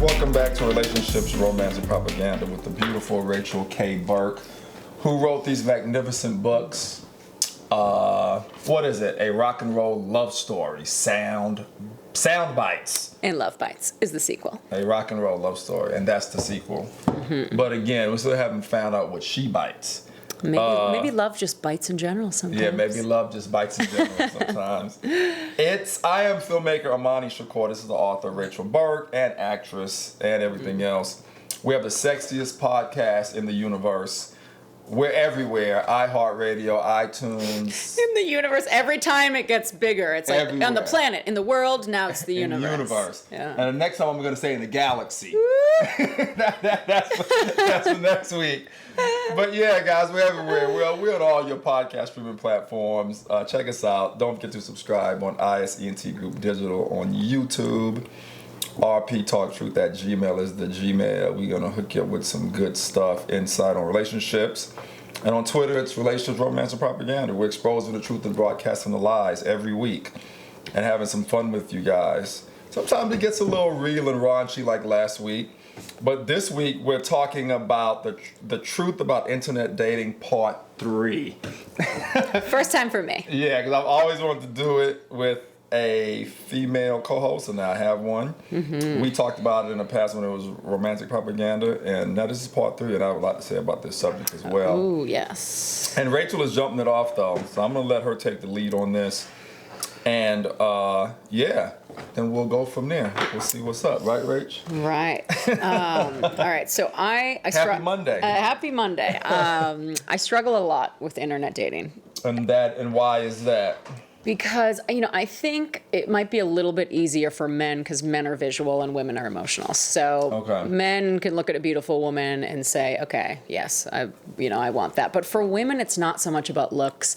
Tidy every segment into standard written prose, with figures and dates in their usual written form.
Welcome back to Relationships, Romance, and Propaganda with the beautiful Rachel K. Burke, who wrote these magnificent books. What is it? A rock and roll love story. Sound Bites. And Love Bites is the sequel. A rock and roll love story, and that's the sequel. Mm-hmm. But again, we still haven't found out what she bites. Maybe love just bites in general sometimes. Yeah, maybe love just bites in general sometimes. I am filmmaker Imani Shakur. This is the author Rachel Burke and actress and everything else. We have the sexiest podcast in the universe. We're everywhere. iHeartRadio, iTunes. In the universe. Every time it gets bigger. It's like everywhere. On the planet, in the world, now it's the universe. In the universe. Yeah. And the next time I'm going to say in the galaxy. that's for next week. But yeah, guys, we're everywhere. We're on all your podcast streaming platforms. Check us out. Don't forget to subscribe on ISENT Group Digital on YouTube. rptalktruth@gmail is the Gmail. We're going to hook you up with some good stuff inside on relationships. And on Twitter, it's Relationships, Romance, and Propaganda. We're exposing the truth and broadcasting the lies every week and having some fun with you guys. Sometimes it gets a little real and raunchy like last week. But this week, we're talking about the truth about internet dating part 3. First time for me. Yeah, because I've always wanted to do it with a female co-host, and now I have one. Mm-hmm. We talked about it in the past when it was romantic propaganda, and now this is part 3, and I have a lot to say about this subject as well. Oh, yes. And Rachel is jumping it off, though, so I'm going to let her take the lead on this. And, then we'll go from there. We'll see what's up. Right, Rach? Right. All right, so Happy Monday. Happy Monday. I struggle a lot with internet dating. And why is that? Because, I think it might be a little bit easier for men because men are visual and women are emotional. So Men can look at a beautiful woman and say, okay, yes, I want that. But for women, it's not so much about looks.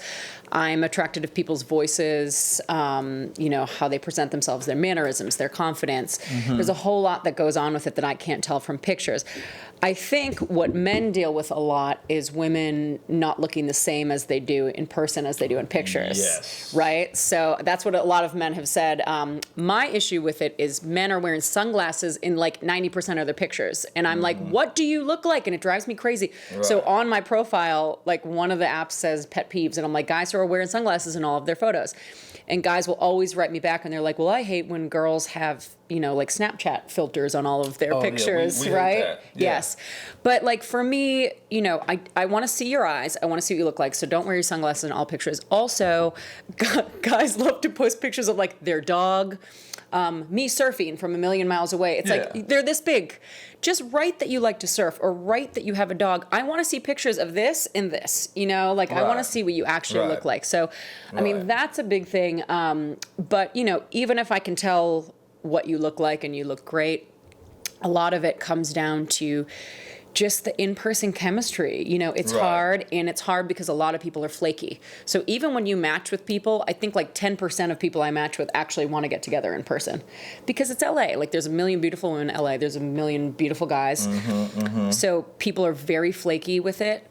I'm attracted to people's voices, how they present themselves, their mannerisms, their confidence. Mm-hmm. There's a whole lot that goes on with it that I can't tell from pictures. I think what men deal with a lot is women not looking the same as they do in person as they do in pictures. Yes. Right? So that's what a lot of men have said. My issue with it is men are wearing sunglasses in like 90% of their pictures. And I'm like, what do you look like? And it drives me crazy. Right. So on my profile, like one of the apps says pet peeves. And I'm like, guys who are wearing sunglasses in all of their photos. And guys will always write me back and they're like, well, I hate when girls have, like Snapchat filters on all of their pictures, yeah, we right? Hate that. Yeah. Yes. But like for me, I want to see your eyes. I want to see what you look like. So don't wear your sunglasses in all pictures. Also, guys love to post pictures of like their dog, me surfing from a million miles away. It's like, they're this big. Just write that you like to surf or write that you have a dog. I want to see pictures of this and this, I want to see what you actually look like. So, I mean, that's a big thing. But, even if I can tell what you look like and you look great, a lot of it comes down to just the in-person chemistry. It's hard, and it's hard because a lot of people are flaky. So even when you match with people, I think like 10% of people I match with actually want to get together in person because it's LA. Like there's a million beautiful women in LA. There's a million beautiful guys. Mm-hmm, mm-hmm. So people are very flaky with it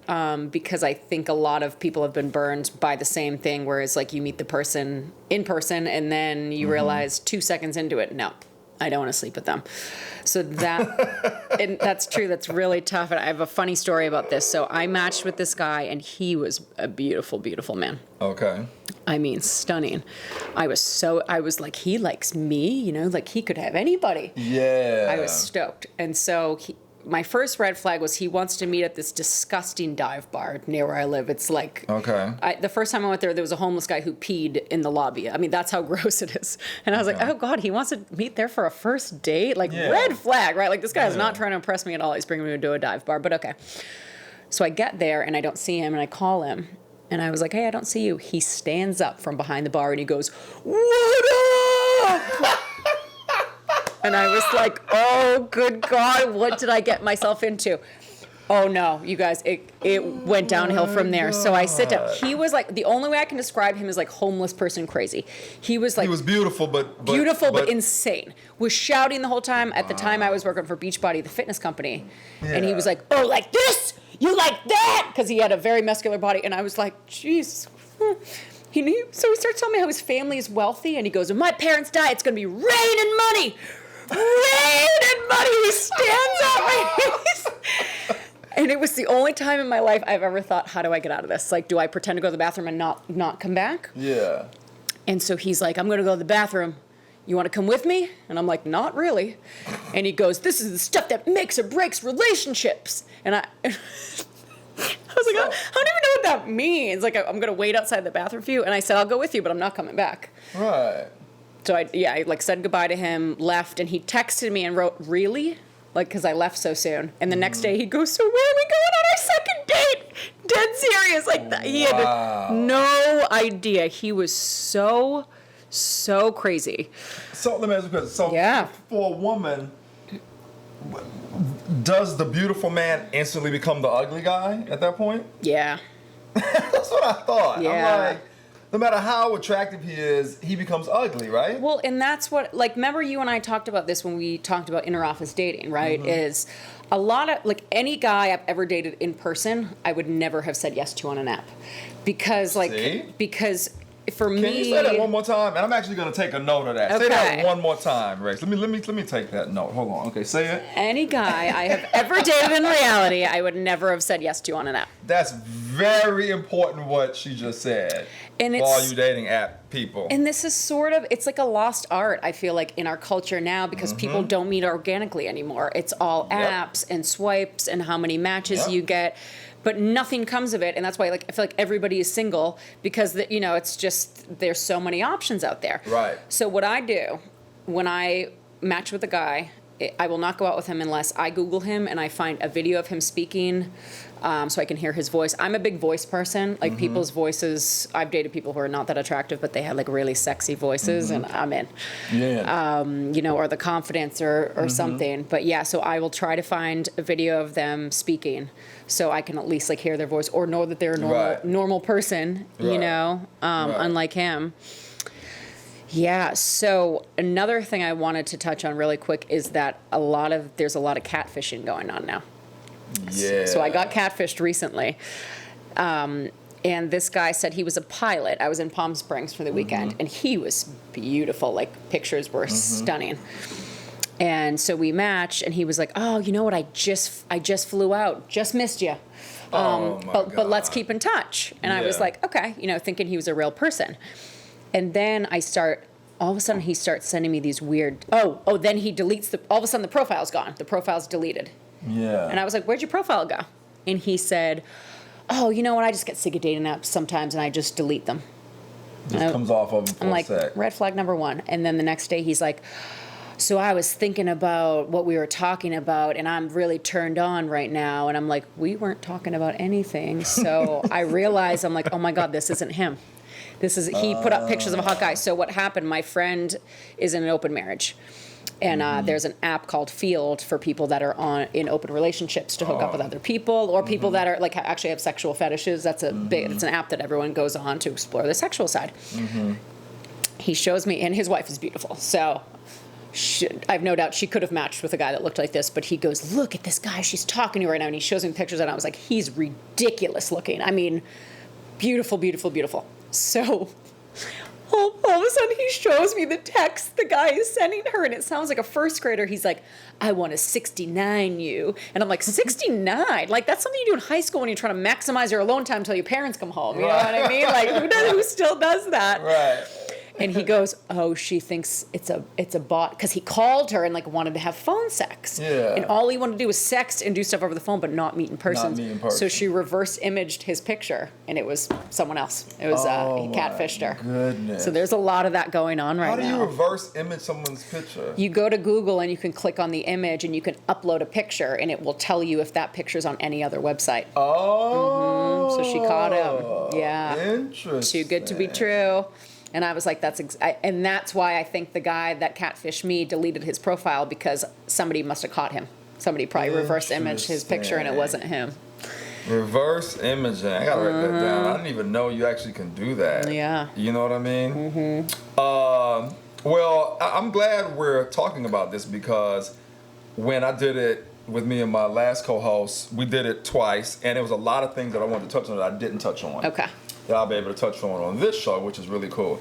because I think a lot of people have been burned by the same thing, whereas like you meet the person in person and then you realize 2 seconds into it, no, I don't want to sleep with them. So and that's true. That's really tough. And I have a funny story about this. So I matched with this guy and he was a beautiful, beautiful man. Okay. I mean, stunning. I was like, he likes me, like he could have anybody. Yeah. I was stoked. And so my first red flag was he wants to meet at this disgusting dive bar near where I live. It's like, the first time I went there was a homeless guy who peed in the lobby. I mean, that's how gross it is. And I was like, oh God, he wants to meet there for a first date? Like red flag, right? Like this guy is not trying to impress me at all. He's bringing me to a dive bar, but okay. So I get there and I don't see him and I call him and I was like, hey, I don't see you. He stands up from behind the bar and he goes, what up? And I was like, oh, good God, what did I get myself into? Oh, no, you guys, it went downhill from there. God. So I sit down. He was like, the only way I can describe him is like homeless person crazy. He was like... He was beautiful, but insane. Was shouting the whole time. At the time, I was working for Beachbody, the fitness company. Yeah. And he was like, oh, like this? You like that? Because he had a very muscular body. And I was like, jeez. So he starts telling me how his family is wealthy. And he goes, when my parents die, it's going to be rain and money. Rain and money. He was the only time in my life I've ever thought, how do I get out of this? Like, do I pretend to go to the bathroom and not come back? Yeah. And so he's like, I'm going to go to the bathroom. You want to come with me? And I'm like, not really. And he goes, this is the stuff that makes or breaks relationships. And I was like, I don't even know what that means. Like, I'm going to wait outside the bathroom for you. And I said, I'll go with you, but I'm not coming back. Right. So I like said goodbye to him, left, and he texted me and wrote, really? Like, because I left so soon. And the next day he goes, so where are we going on our second date? Dead serious. Like, he had no idea. He was so crazy. So let me ask you a question. So Yeah. for a woman, does the beautiful man instantly become the ugly guy at that point? Yeah. That's what I thought. Yeah. I'm like, no matter how attractive he is, he becomes ugly, right? Well, and that's what, like, remember you and I talked about this when we talked about inter-office dating, right? Is a lot of, like, any guy I've ever dated in person, I would never have said yes to on an app. Because, like, See? because for me... Can you say that one more time? And I'm actually going to take a note of that. Okay. Say that one more time, Rex. Let me take that note. Hold on. Okay, say it. Any guy I have ever dated in reality, I would never have said yes to on an app. That's very important what she just said. And for all you dating app people. And this is sort of, it's like a lost art, I feel like, in our culture now, because people don't meet organically anymore. It's all apps and swipes and how many matches you get, but nothing comes of it. And that's why, like, I feel like everybody is single, because it's just, there's so many options out there. Right. So what I do when I match with a guy, I will not go out with him unless I Google him and I find a video of him speaking, so I can hear his voice. I'm a big voice person. Like, people's voices, I've dated people who are not that attractive, but they had, like, really sexy voices, and I'm in. Yeah. Or the confidence or something. But yeah, so I will try to find a video of them speaking, so I can at least, like, hear their voice or know that they're a normal person, unlike him. Yeah, so another thing I wanted to touch on really quick is that there's a lot of catfishing going on now. Yeah. So I got catfished recently. And this guy said he was a pilot. I was in Palm Springs for the weekend, and he was beautiful. Like, pictures were stunning. And so we matched, and he was like, oh, you know what? I just flew out. Just missed you. But let's keep in touch. And I was like, okay, thinking he was a real person. And then all of a sudden he starts sending me these weird, then he deletes all of a sudden the profile's gone. The profile's deleted. Yeah. And I was like, where'd your profile go? And he said, oh, you know what? I just get sick of dating apps sometimes and I just delete them. Just comes off of them for I'm like, a sec. red flag number one. And then the next day he's like, so I was thinking about what we were talking about and I'm really turned on right now. And I'm like, we weren't talking about anything. So I realized, I'm like, oh my God, this isn't him. He put up pictures of a hot guy. So what happened, my friend is in an open marriage. And there's an app called Field for people that are in open relationships to hook up with other people, or people that are like actually have sexual fetishes. It's an app that everyone goes on to explore the sexual side. He shows me, and his wife is beautiful. So I have no doubt she could have matched with a guy that looked like this, but he goes, look at this guy she's talking to right now. And he shows me pictures, and I was like, he's ridiculous looking. I mean, beautiful, beautiful, beautiful. So all of a sudden he shows me the text the guy is sending her, and it sounds like a first grader. He's like, I want to 69 you. And I'm like, 69? Like, that's something you do in high school when you're trying to maximize your alone time until your parents come home. You know what I mean? Like, who still does that? Right. And he goes, oh, she thinks it's a bot, because he called her and like wanted to have phone sex. Yeah. And all he wanted to do was sext and do stuff over the phone, but not meet in person. So she reverse imaged his picture, and it was someone else. It was he catfished her. Goodness. So there's a lot of that going on right now. How do you reverse image someone's picture? You go to Google and you can click on the image and you can upload a picture, and it will tell you if that picture's on any other website. Oh. So she caught him. Yeah. Interesting. Too good to be true. And I was like, and that's why I think the guy that catfished me deleted his profile, because somebody must have caught him. Somebody probably reverse imaged his picture and it wasn't him. Reverse imaging. I gotta write that down. I didn't even know you actually can do that. Yeah. You know what I mean? Well, I'm glad we're talking about this, because when I did it with me and my last co-host, we did it twice, and there was a lot of things that I wanted to touch on that I didn't touch on. Okay. That I'll be able to touch on this show, which is really cool.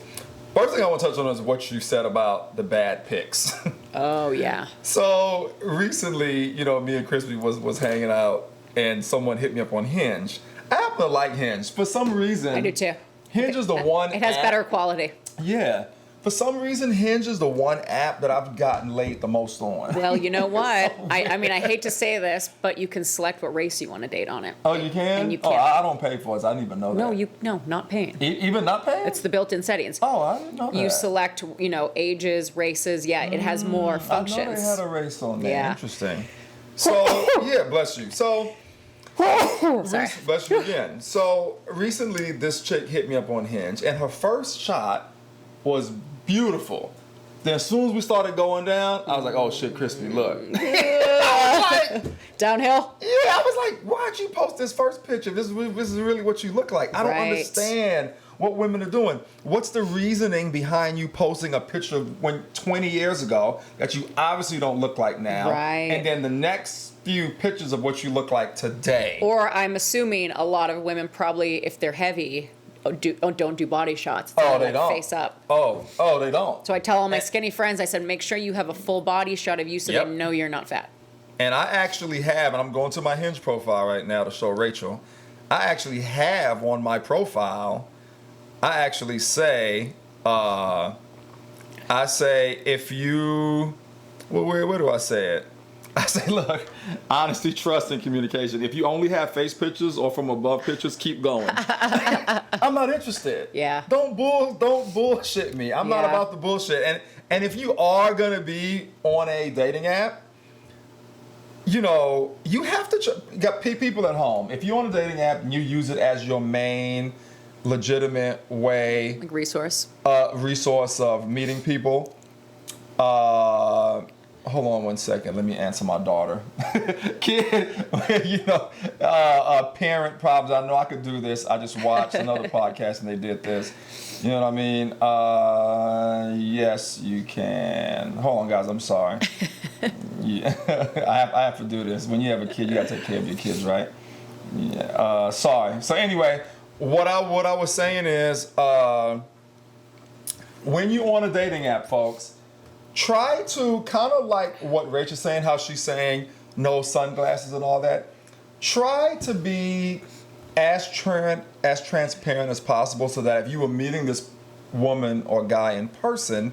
First thing I want to touch on is what you said about the bad pics. Oh, yeah. So recently, me and Crispy was hanging out, and someone hit me up on Hinge. I happen to like Hinge for some reason. I do too. Hinge is the one. It has app, better quality. Yeah. For some reason, Hinge is the one app that I've gotten laid the most on. Well, you know what? I mean, I hate to say this, but you can select what race you want to date on it. Oh, you can? And you Oh, can. I don't pay for it. So I didn't even know that. No, not paying. Even not paying? It's the built-in settings. Oh, I didn't know that. You select, ages, races. Yeah, it has more functions. I know they had a race on there. Yeah. Interesting. So, yeah, bless you. So, Sorry. bless you again. So, recently, this chick hit me up on Hinge, and her first shot was beautiful. Then as soon as we started going down, I was like, oh shit, Crispy, look. I was like, Downhill? yeah, I was like, why'd you post this first picture? This is really what you look like. I don't Right. understand what women are doing. What's the reasoning behind you posting a picture of when 20 years ago that you obviously don't look like now? Right. And then the next few pictures of what you look like today. Or I'm assuming a lot of women probably, if they're heavy, don't do body shots. Oh, They're they like don't. Face up. Oh, they don't. So I tell all my skinny friends, I said, make sure you have a full body shot of you so Yep. they know you're not fat. And I actually have, and I'm going to my Hinge profile right now to show Rachel. I actually have on my profile, I actually say, if you, where do I say it? I say, look, honesty, trust, and communication. If you only have face pictures or from above pictures, keep going. I'm not interested. Yeah. Don't bullshit me. I'm not Yeah. about the bullshit. And if you are gonna be on a dating app, you have to get people at home. If you're on a dating app and you use it as your main legitimate way, Like resource. resource of meeting people. Hold on one second. Let me answer my daughter. Kid, parent problems. I know I could do this. I just watched another podcast and they did this. You know what I mean? Yes, you can. Hold on, guys. I'm sorry. Yeah, I have to do this. When you have a kid, you gotta take care of your kids, right? Yeah. Sorry. So anyway, what I was saying is, when you're on a dating app, folks, try to kind of like what Rachel's saying, how she's saying no sunglasses and all that. Try to be as transparent as possible so that if you were meeting this woman or guy in person,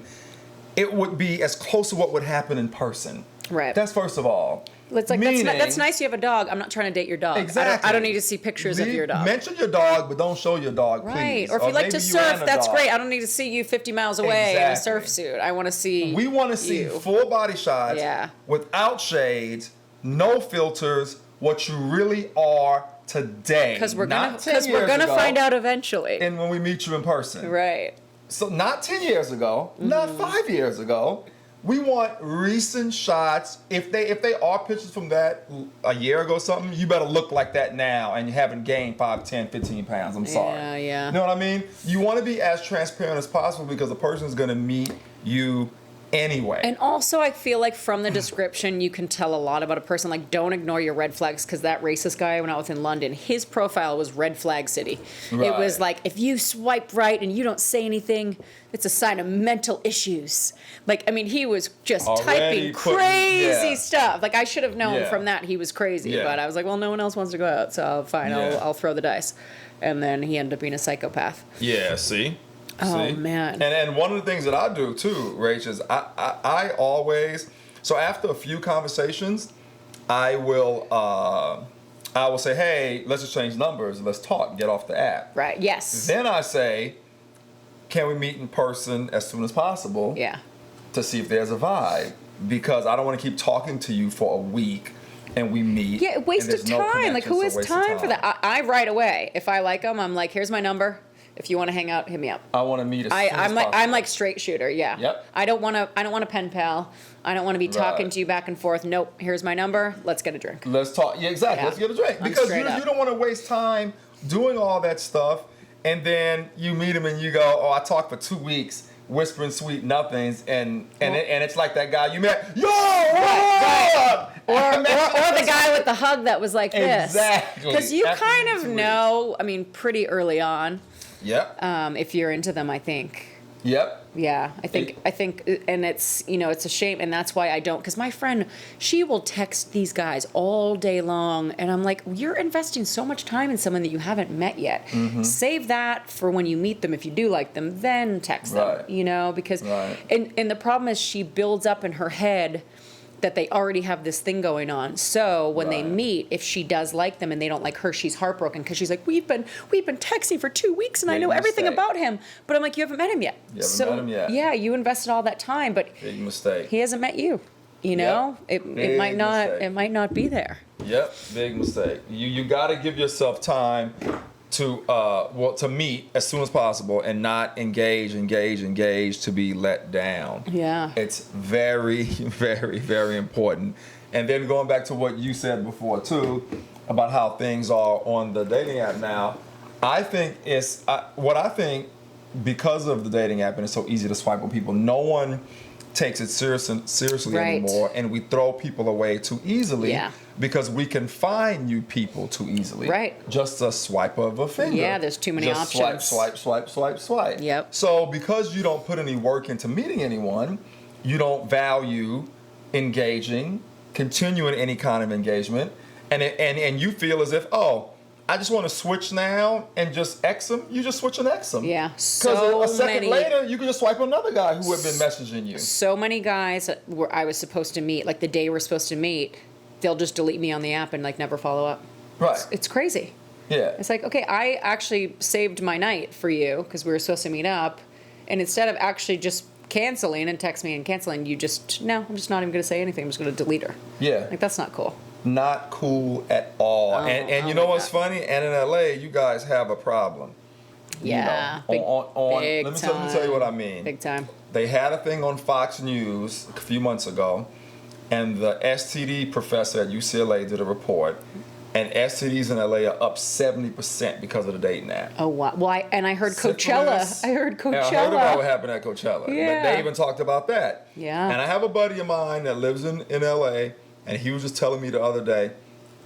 it would be as close to what would happen in person. Right. That's first of all. It's like, that's nice you have a dog. I'm not trying to date your dog. Exactly. I don't need to see pictures of your dog. Mention your dog, but don't show your dog, Right. please. Or if you like maybe to and surf, a that's dog. great. I don't need to see you 50 miles away in a Exactly. surf suit. I want to see We want to see you. full body shots Yeah. without shades, no filters, what you really are today. Because we're Not 10 gonna years ago, find out eventually. And when we meet you in person. Right. So not 10 years ago, not 5 years ago. We want recent shots. If they are pictures from that a year ago or something, you better look like that now and you haven't gained 5, 10, 15 pounds. I'm sorry. Yeah. You know what I mean? You want to be as transparent as possible because the person is going to meet you anyway. And also, I feel like from the description, you can tell a lot about a person. Like, don't ignore your red flags, because that racist guy I went out with in London, his profile was red flag city. Right. It was like, if you swipe right and you don't say anything, it's a sign of mental issues. Like, I mean, he was just Already typing crazy yeah. stuff. Like, I should have known Yeah. from that he was crazy. Yeah. But I was like, well, no one else wants to go out, so fine, Yeah. I'll throw the dice. And then he ended up being a psychopath. Yeah, see? Oh, See? man. And one of the things that I do too, Rach, is I always, so after a few conversations, I will say, hey, let's just change numbers, let's talk, get off the app. Right, yes. Then I say, can we meet in person as soon as possible? Yeah. To see if there's a vibe, because I don't want to keep talking to you for a week and we meet. Yeah, waste and of there's no time. Like, connection, who so has waste of time for that? I right away. If I like them, I'm like, here's my number. If you want to hang out, hit me up. I want to meet as soon as I'm possible. like straight shooter. Yeah. Yep. I don't want a pen pal. I don't want to be talking Right. to you back and forth. Nope. Here's my number. Let's get a drink. Let's talk. Yeah, exactly. Yeah. Let's get a drink. I'm Because straight up. you don't want to waste time doing all that stuff, and then you meet him and you go, oh, I talked for 2 weeks, whispering sweet nothings, and it's like that guy you met. Yo, what? Or the guy with the hug that was like this. Exactly. Because you After kind 2 of weeks. know, I mean, pretty early on, Yep. if you're into them, I think. Yep. Yeah, I think, and it's, it's a shame, and that's why I don't, because my friend, she will text these guys all day long, and I'm like, you're investing so much time in someone that you haven't met yet. Save that for when you meet them, if you do like them, then text them, because, and the problem is she builds up in her head that they already have this thing going on. So when they meet, if she does like them and they don't like her, she's heartbroken because she's like, we've been texting for 2 weeks and I know everything about him. But I'm like, you haven't met him yet. You haven't met him yet. Yeah, you invested all that time, but big mistake. He hasn't met you. It might not be there. Yep, big mistake. You got to give yourself time to meet as soon as possible and not engage to be let down. Yeah. It's very, very, very important. And then going back to what you said before too, about how things are on the dating app now, I think because of the dating app and it's so easy to swipe on people, no one takes it seriously anymore, and we throw people away too easily because we can find new people too easily. Right. Just a swipe of a finger. Yeah, there's too many options. Swipe. Yep. So because you don't put any work into meeting anyone, you don't value engaging, continuing any kind of engagement, and you feel as if, I just want to switch now and just X them. You just switch and X them. Yeah. Because a second later, you can just swipe another guy who had been messaging you. So many guys where I was supposed to meet, like the day we're supposed to meet, they'll just delete me on the app and like never follow up. Right. It's crazy. Yeah. It's like, okay, I actually saved my night for you because we were supposed to meet up. And instead of actually just canceling and text me and canceling, I'm just not even going to say anything. I'm just going to delete her. Yeah. Like, that's not cool. Not cool at all. And you know what's funny? And in LA, you guys have a problem. Yeah. Big let me tell you what I mean. Big time. They had a thing on Fox News a few months ago, and the STD professor at UCLA did a report, and STDs in LA are up 70% because of the dating app. Oh, wow. Well, I heard Coachella. Syphilis. I heard Coachella. I heard about what happened at Coachella. Yeah. They even talked about that. Yeah. And I have a buddy of mine that lives in LA, and he was just telling me the other day,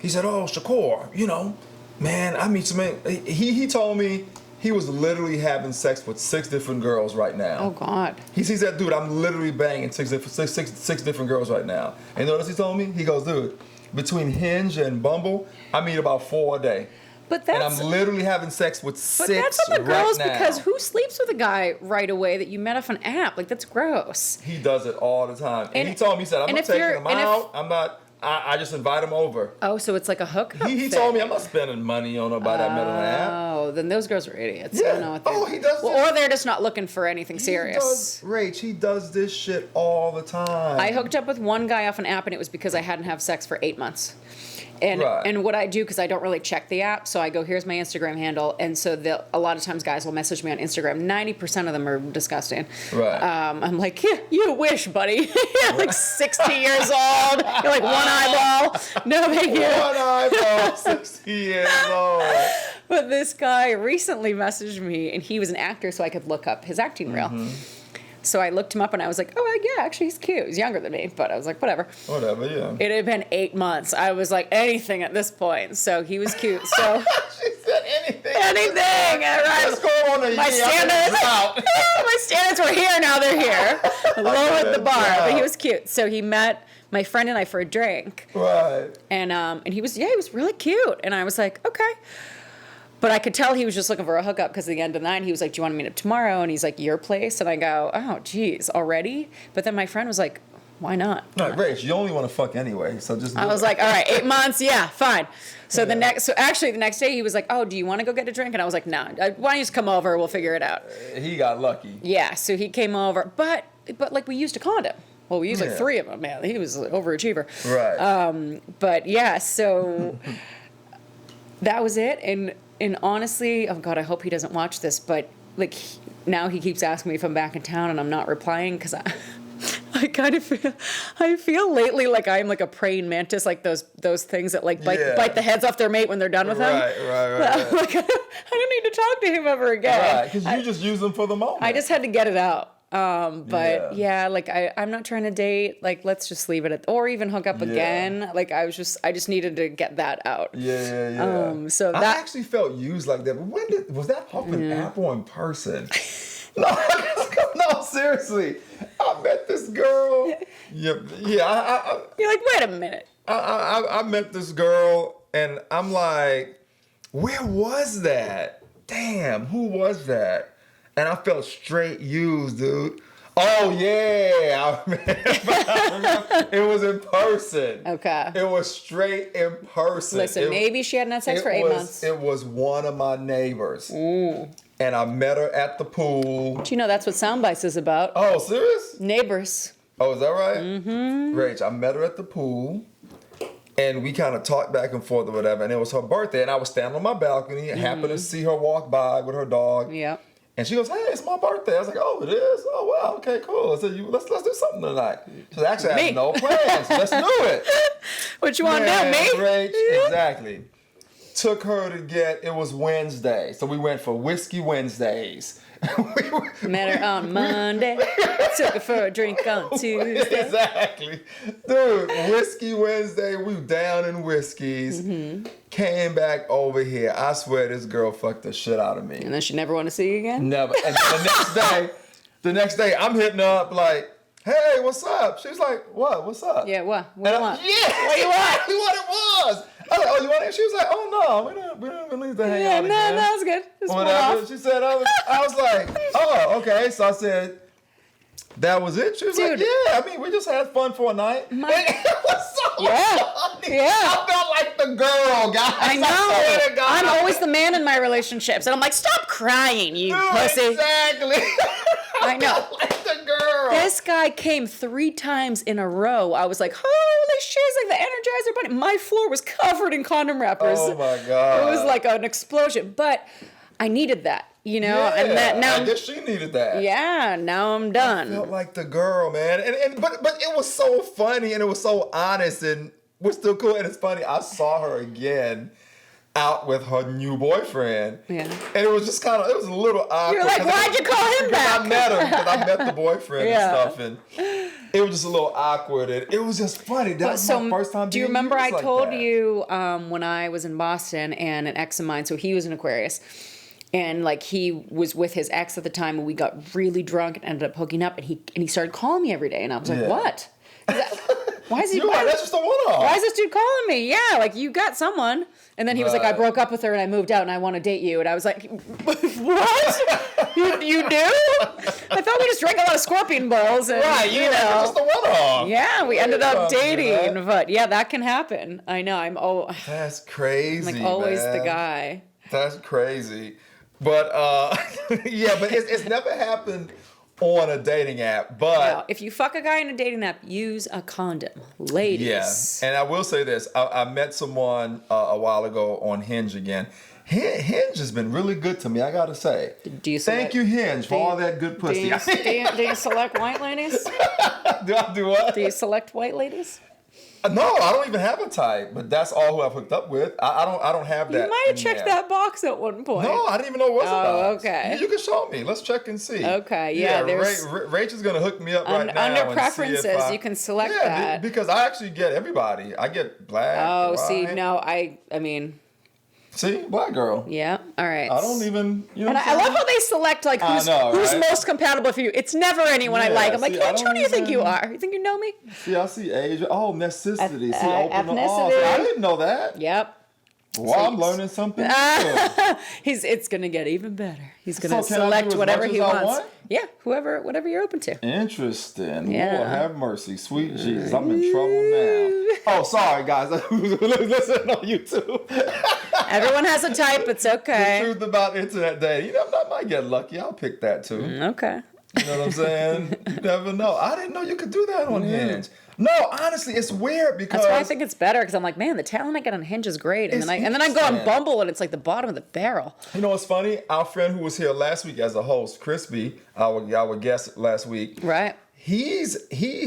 he said, Shakur, man, I meet some man. He told me he was literally having sex with 6 different girls right now. Oh, God. He said, dude, I'm literally banging six different girls right now. And you know what he told me? He goes, dude, between Hinge and Bumble, I meet about 4 a day. And I'm literally having sex with 6 But that's on the girls right now. because who sleeps with a guy right away that you met off an app? Like, that's gross. He does it all the time. And he told me, he said, I'm not taking him out. I just invite him over. Oh, so it's like a hookup He told me I'm not spending money on nobody I met on an app. Oh, then those girls are idiots. Yeah. I don't know what he does this. Or they're just not looking for anything serious. He does this shit all the time. I hooked up with one guy off an app, and it was because I hadn't had sex for 8 months. And what I do, because I don't really check the app, so I go, here's my Instagram handle, and so a lot of times guys will message me on Instagram. 90% of them are disgusting. Right. I'm like, yeah, you wish, buddy. You're like 60 years old. You're like one eyeball. No big deal. One eyeball, 60 years old. But this guy recently messaged me, and he was an actor, so I could look up his acting reel. So I looked him up, and I was like, oh, yeah, actually, he's cute. He's younger than me, but I was like, whatever. Whatever, yeah. It had been 8 months. I was like, anything at this point. So he was cute. So She said anything. anything. Right? Let's go on a year. My standards were here, now they're here. Lowered the bar, but he was cute. So he met my friend and I for a drink. Right. And he was really cute. And I was like, okay. But I could tell he was just looking for a hookup because at the end of the night, he was like, do you want to meet up tomorrow? And he's like, your place? And I go, oh, geez, already? But then my friend was like, why not? No, Rach, you only want to fuck anyway, so just do I was like, all right, 8 months, yeah, fine. So the next day he was like, oh, do you want to go get a drink? And I was like, no, why don't you just come over? We'll figure it out. He got lucky. Yeah, so he came over, but like we used a condom. Well, we used like 3 of them, man. He was an overachiever. Right. But yeah, so that was it. And honestly, oh God, I hope he doesn't watch this, but like now he keeps asking me if I'm back in town and I'm not replying because I kind of feel lately like I'm like a praying mantis, like those things that like bite the heads off their mate when they're done with them. Right. Like, I don't need to talk to him ever again. Right, because you just use them for the moment. I just had to get it out. But like I'm not trying to date. Like, let's just leave it at, or even hook up again. Like I just needed to get that out. Yeah. So I that actually felt used like that. But was that hook an app or in person? No, come seriously. I met this girl. Yeah. You're like, wait a minute. I met this girl, and I'm like, where was that? Damn, who was that? And I felt straight used, dude. Oh yeah, I remember. It was in person. Okay. It was straight in person. Listen, maybe she hadn't had sex for 8 months. It was one of my neighbors. And I met her at the pool. Do you know that's what Soundbites is about? Oh, serious? Neighbors. Oh, is that right? Mm-hmm. Rach, I met her at the pool. And we kind of talked back and forth or whatever. And it was her birthday. And I was standing on my balcony and happened to see her walk by with her dog. Yep. And she goes, hey, it's my birthday. I was like, oh, it is? Oh, wow, okay, cool. I said, let's do something tonight. She said, actually, I have no plans. Let's do it. What you want to do, me? Rach, exactly. Took her to it was Wednesday. So we went for Whiskey Wednesdays. Met her on Monday. Took her for a drink on Tuesday. Exactly. Dude, Whiskey Wednesday, we down in Whiskeys. Came back over here. I swear this girl fucked the shit out of me. And then she never want to see you again? Never. And the next day, I'm hitting her up like, hey, what's up? She was like, what? What's up? Yeah, what? What do you want? Yeah, what do you want? What it was. I was like, oh, you want it? She was like, oh, no, we don't need to hang out again. No, it's good. It's whatever. She said, I was like, oh, okay. So I said, that was it? She was like, yeah, I mean, we just had fun for a night. It was so funny. Yeah. I felt like the girl, guys. I know. I'm always the man in my relationships. And I'm like, stop crying, you pussy. Exactly. I know. felt like the girl. This guy came 3 times in a row. I was like, holy shit, it's like the Energizer Bunny. My floor was covered in condom wrappers. Oh, my God. It was like an explosion. But I needed that, you know? Yeah, and that now I guess she needed that. Yeah, now I'm done. I felt like the girl, man. But it was so funny and it was so honest and we're still cool. And it's funny, I saw her again out with her new boyfriend. Yeah. And it was just kind of, it was a little awkward. You're like, why'd you call him back? I met him, because I met the boyfriend and stuff. And it was just a little awkward. And it was just funny. That was my first time do you being remember I used like told that. you when I was in Boston and an ex of mine, so he was an Aquarius. And like he was with his ex at the time, and we got really drunk and ended up hooking up. And he started calling me every day, and I was like, "What? Why is he? That's just a one-off. Why is this dude calling me? Yeah, like you got someone." And then he was like, "I broke up with her and I moved out and I want to date you." And I was like, "What? you do? I thought we just drank a lot of Scorpion Bowls, and you know, just a one-off." Yeah, we ended up dating, but yeah, that can happen. I know. That's crazy. I'm like always man. the guy. That's crazy. But yeah, but it's never happened on a dating app. But Now, if you fuck a guy in a dating app, use a condom, ladies. yeah, and I will say this: I met someone a while ago on Hinge again. Hinge has been really good to me, I gotta say. Do you Thank you, Hinge, for all that good pussy. Do you select white ladies? Do I do what? Do you select white ladies? No, I don't even have a type, but that's all who I've hooked up with. I don't have that. You might have checked that box at one point. No, I didn't even know it was a box. Okay. You can show me. Let's check and see. Okay, yeah. Rachel's gonna hook me up right now. Under preferences, you can select that. Because I actually get everybody. I get black. Oh, white. see, no, I mean. See, black girl. Yeah. All right. I don't even. You know and I love how they select like who's most compatible for you. It's never anyone I like. I'm like, who do you think you are? You think you know me? See, I see age. Oh, ethnicity. See, ethnicity. I didn't know that. Yep. Well, I'm learning something. It's gonna get even better. He's gonna select whatever he wants. Yeah, whatever you're open to. Interesting. Yeah. Lord have mercy, sweet Jesus. I'm in trouble now. Oh, sorry guys. Listen on YouTube. Everyone has a type. It's okay. The truth about internet dating. You know, I might get lucky. I'll pick that too. Okay. You know what I'm saying? You never know. I didn't know you could do that on Hinge. No, honestly, it's weird because that's why I think it's better because I'm like, man, the talent I get on Hinge is great, and then I go on Bumble and it's like the bottom of the barrel. You know what's funny? Our friend who was here last week as a host, Crispy, our guest last week, right? He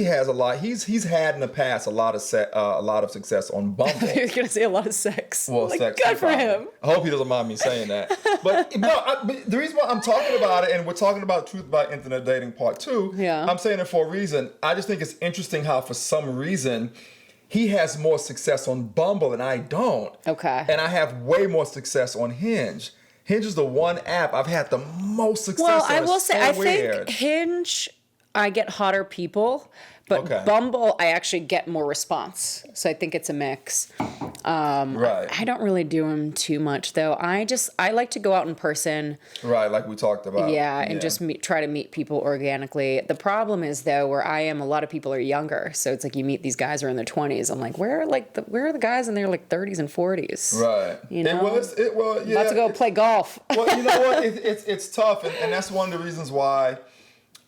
has a lot. He's had in the past a lot of success on Bumble. You're gonna say a lot of sex. Well, like, sex. good for him. I hope he doesn't mind me saying that. But but the reason why I'm talking about it, and we're talking about Truth About Internet Dating Part 2, I'm saying it for a reason. I just think it's interesting how for some reason he has more success on Bumble and I don't. Okay. And I have way more success on Hinge. Hinge is the one app I've had the most success Well, on. I will It's say, so I weird. think Hinge, I get hotter people, but Okay. Bumble, I actually get more response. So I think it's a mix. Right. I don't really do them too much though. I like to go out in person. Right, like we talked about. Yeah, and just try to meet people organically. The problem is though, where I am, a lot of people are younger, so it's like you meet these guys who are in their 20s. I'm like, where are the guys in their like 30s and 40s? Right. You know, Well, yeah. about to go play golf. Well, you know what? It's tough, and that's one of the reasons why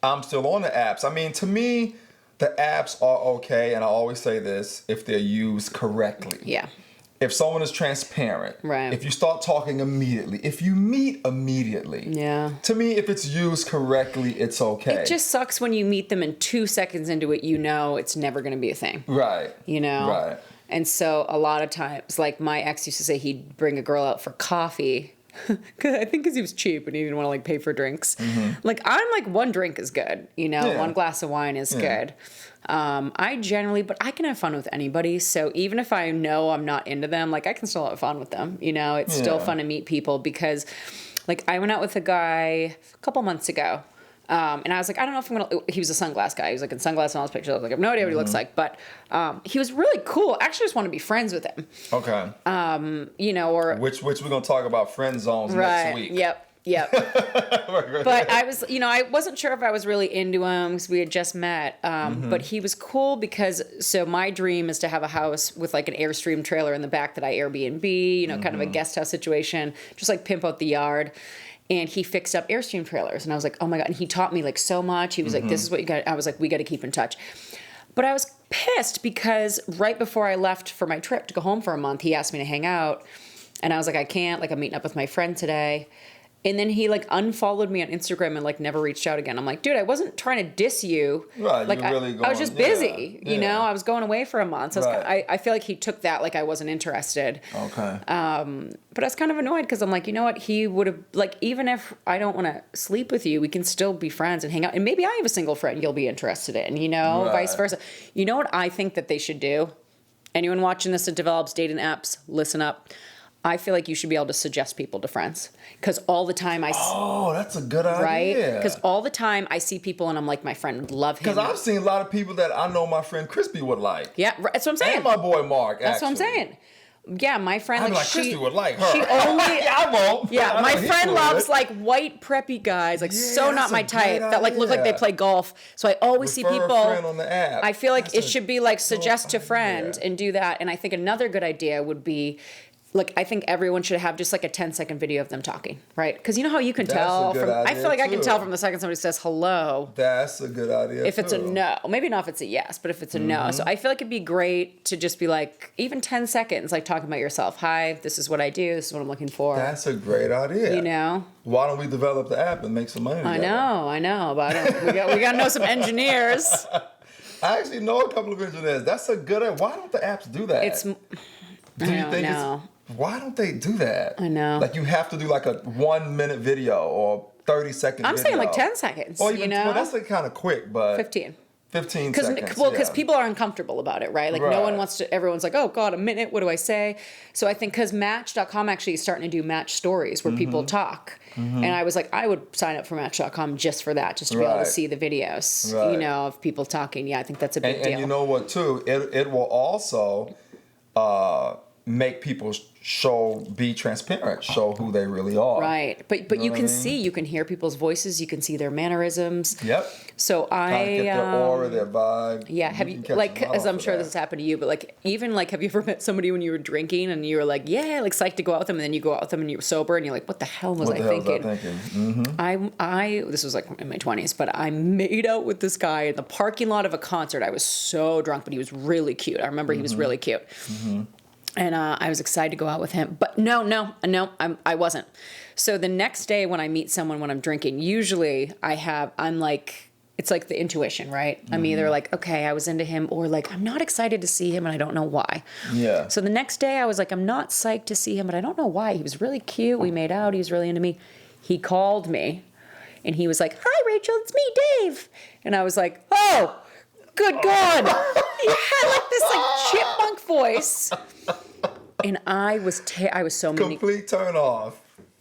I'm still on the apps. I mean, to me, the apps are okay, and I always say this: if they're used correctly. Yeah. If someone is transparent, Right. if you start talking immediately, if you meet immediately, Yeah. to me, if it's used correctly, it's okay. It just sucks when you meet them and 2 seconds into it, you know it's never going to be a thing. Right. You know? Right. And so a lot of times, like my ex used to say he'd bring a girl out for coffee. I think because he was cheap and he didn't want to like pay for drinks. Like I'm like, one drink is good, you know, Yeah. one glass of wine is good. I generally, but I can have fun with anybody. So even if I know I'm not into them, like I can still have fun with them. You know, it's still Yeah. fun to meet people because like I went out with a guy a couple months ago. And I was like, I don't know if I'm going to, he was a sunglass guy. He was like in sunglasses and all his pictures. I was like, I have no idea what he looks like, but, he was really cool. I actually just want to be friends with him, Okay. you know, or. Which we're gonna talk about friend zones Right. next week. Yep. But I was, you know, I wasn't sure if I was really into him because we had just met. But he was cool because, so my dream is to have a house with like an Airstream trailer in the back that I Airbnb, you know, kind of a guest house situation, just like pimp out the yard. And he fixed up Airstream trailers. And I was like, oh my God. And he taught me like so much. He was like, this is what you got. I was like, we got to keep in touch. But I was pissed because right before I left for my trip to go home for a month, he asked me to hang out. And I was like, I can't. Like, I'm meeting up with my friend today. And then he like unfollowed me on Instagram and like never reached out again. I'm like, dude, I wasn't trying to diss you. Right, Like you're really I was just busy, you know. yeah. I was going away for a month. So Right. I feel like he took that like I wasn't interested. Okay. But I was kind of annoyed because I'm like, you know what? He would have like, even if I don't want to sleep with you, we can still be friends and hang out. And maybe I have a single friend you'll be interested in, you know, Right. vice versa. You know what I think that they should do? Anyone watching this that develops dating apps, listen up. I feel like you should be able to suggest people to friends because all the time Oh, that's a good idea. right? Because all the time I see people and I'm like, my friend would love him. Because I've seen a lot of people that I know my friend Crispy would like. Yeah, right, that's what I'm saying. And my boy Mark, That's what I'm actually. saying. Yeah, my friend, I'm like, like, Crispy would like her. She only, I won't. yeah, I my know he friend would. loves like white preppy guys, like Yeah, so not that's my a type, great that like look like they idea. play golf. So I always see Refer a people. friend on the app. I feel like That's it a should be like dope suggest to friend idea. and do that. And I think another good idea would be. Like, I think everyone should have just like a 10-second video of them talking, right? Because you know how you can That's tell a good from, I idea, feel like I can too. tell from the second somebody says hello, That's a good idea. if it's a too. no. Maybe not if it's a yes, but if it's a no. So I feel like it'd be great to just be like, even 10 seconds, like talking about yourself. Hi, this is what I do. This is what I'm looking for. That's a great idea. You know? Why don't we develop the app and make some money together? I know, but we got to know some engineers. I actually know a couple of engineers. That's a good idea. Why don't the apps do that? It's, Do I you don't think know. why don't they do that? I know. Like you have to do like a 1 minute video or 30-second I'm video. saying like 10 seconds, Or even, you know? well, that's like kind of quick, but 15. 15 Because seconds. because yeah. people are uncomfortable about it, right? Like no one Right. wants to. Everyone's like, oh God, a minute. What do I say? So I think because Match.com actually is starting to do match stories where people talk, and I was like, I would sign up for Match.com just for that, just to be able to Right. see the videos, Right. you know, of people talking. Yeah, I think that's a big deal. And you know what too? It will also make people be transparent, show who they really are. Right, but you what I can mean? see, you can hear people's voices, you can see their mannerisms. Yep. So Kind of get their aura, their vibe. Yeah, have you can catch like, a lot as I'm off of sure that. this has happened to you, but like even like have you ever met somebody when you were drinking and you were like, yeah, like psyched to go out with them, and then you go out with them and you were sober and you're like, what the hell was What I the hell was thinking? I thinking? Mm-hmm. I this was like in my 20s, but I made out with this guy in the parking lot of a concert. I was so drunk, but he was really cute. I remember he was really cute. And I was excited to go out with him. But no, I wasn't. So the next day when I meet someone when I'm drinking, usually I'm like, it's like the intuition, right? I'm either like, okay, I was into him, or like, I'm not excited to see him and I don't know why. Yeah. So the next day I was like, I'm not psyched to see him, but I don't know why. He was really cute. We made out. He was really into me. He called me and he was like, hi, Rachel, it's me, Dave. And I was like, oh, good God. He had like this like chipmunk voice. And I was so Complete turn off.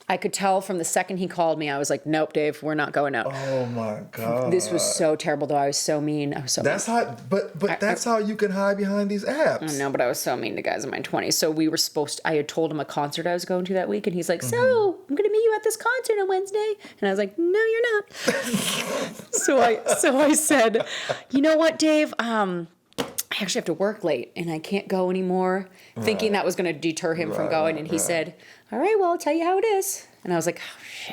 I could tell from the second he called me, I was like, nope, Dave, we're not going out. Oh my God. This was so terrible, though. I was so mean. I was so That's mean. how, but that's how you can hide behind these apps. I know, but I was so mean to guys in my 20s. So we were I had told him a concert I was going to that week, and he's like, so I'm going to meet you at this concert on Wednesday. And I was like, no, you're not. so I said, you know what, Dave? I actually have to work late, and I can't go anymore, thinking that was going to deter him from going. And he said, all right, well, I'll tell you how it is. And I was like,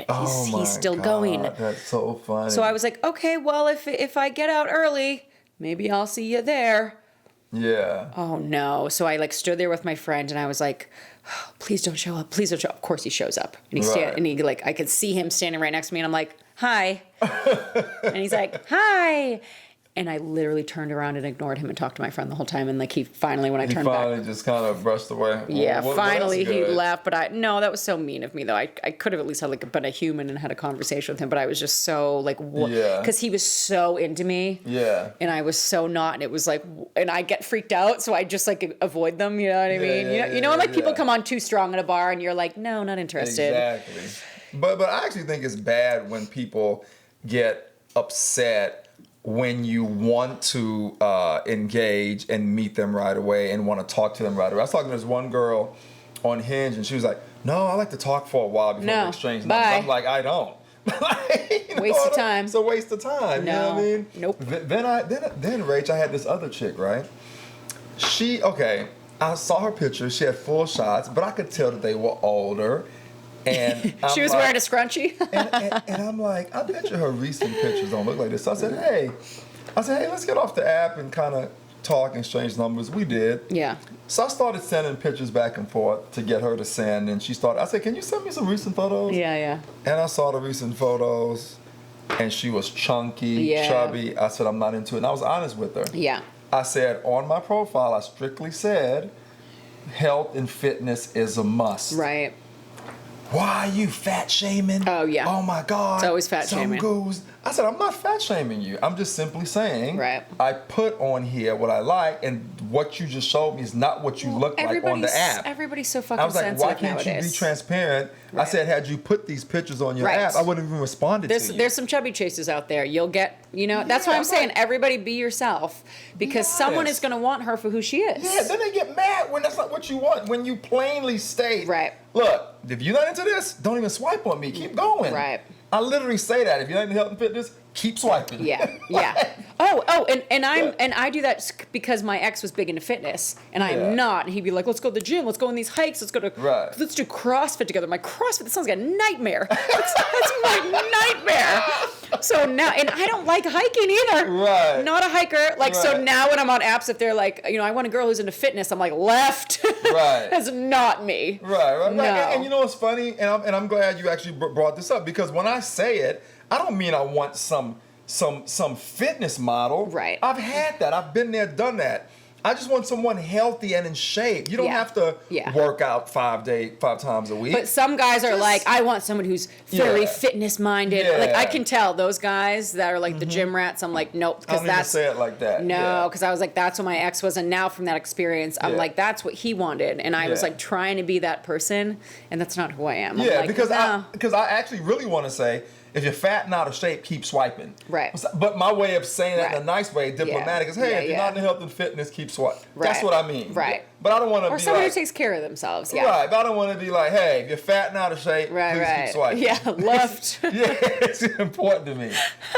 oh, shit, he's still going. That's so funny. So I was like, okay, well, if I get out early, maybe I'll see you there. Yeah. Oh, no. So I, like, stood there with my friend, and I was like, oh, please don't show up. Please don't show up. Of course he shows up. And I could see him standing right next to me, and I'm like, hi. And he's like, hi. And I literally turned around and ignored him and talked to my friend the whole time. And like he finally, when I turned back, finally just kind of brushed away. Yeah, finally he left. left. But no, that was so mean of me though. I could have at least had like been a human and had a conversation with him. But I was just so like, because he was so into me. Yeah. And I was so not. And it was like, and I get freaked out, so I just like avoid them. You know what I mean? You know when like people come on too strong at a bar and you're like, no, not interested. Exactly. But I actually think it's bad when people get upset when you want to engage and meet them right away and want to talk to them right away. I was talking to this one girl on Hinge, and she was like, no, I like to talk for a while before we exchange numbers. I'm like, I don't. Waste of time. It's a waste of time. No. You know what I mean? Nope. Then Rach, I had this other chick, right? I saw her picture. She had full shots, but I could tell that they were older. And she was wearing a scrunchie. and I'm like, I bet you her recent pictures don't look like this. So I said, hey, let's get off the app and kind of talk and exchange numbers. We did. Yeah. So I started sending pictures back and forth to get her to send. And I said, can you send me some recent photos? Yeah. And I saw the recent photos, and she was chunky, chubby. I said, I'm not into it. And I was honest with her. Yeah. I said, on my profile, I strictly said, health and fitness is a must. Right. Why are you fat shaming? Oh, yeah. Oh, my God. It's always fat shaming. I said, I'm not fat shaming you. I'm just simply saying I put on here what I like, and what you just showed me is not what you look like on the app. Everybody's so fucking sensitive nowadays. I was like, why can't you be transparent? Right. I said, had you put these pictures on your app, I wouldn't even responded to you. There's some chubby chasers out there. You'll get, that's why I'm saying everybody be yourself, because someone is going to want her for who she is. Yeah, then they get mad when that's not what you want, when you plainly state, look, if you're not into this, don't even swipe on me. Keep going. Right. I literally say that. If you're not into health and fitness, keep swiping. Yeah. And I do that because my ex was big into fitness, and I'm not. And he'd be like, let's go to the gym, let's go on these hikes, let's do CrossFit together. My CrossFit, that sounds like a nightmare. That's my nightmare. So now, and I don't like hiking either. Right. Not a hiker. So now when I'm on apps, if they're like, I want a girl who's into fitness, I'm like, left. Right. That's not me. Right. No. And you know what's funny? And I'm glad you actually brought this up, because when I say it, I don't mean I want some fitness model. Right. I've had that. I've been there, done that. I just want someone healthy and in shape. You don't have to work out 5 times a week. But some guys are like, I want someone who's very fitness minded. Yeah. Like I can tell those guys that are like the gym rats. I'm like, nope, because that's say it like that. No, because I was like, that's what my ex was, and now from that experience, I'm like, that's what he wanted, and I was like trying to be that person, and that's not who I am. I'm like, because I actually really want to say, if you're fat and out of shape, keep swiping. Right. But my way of saying that in a nice way, diplomatic, is, hey, if you're not in health and fitness, keep swiping. Right. That's what I mean. Right. But I don't want to be someone who takes care of themselves. Yeah. Right. But I don't want to be like, hey, if you're fat and out of shape, please keep swiping. Yeah, left. It's important to me.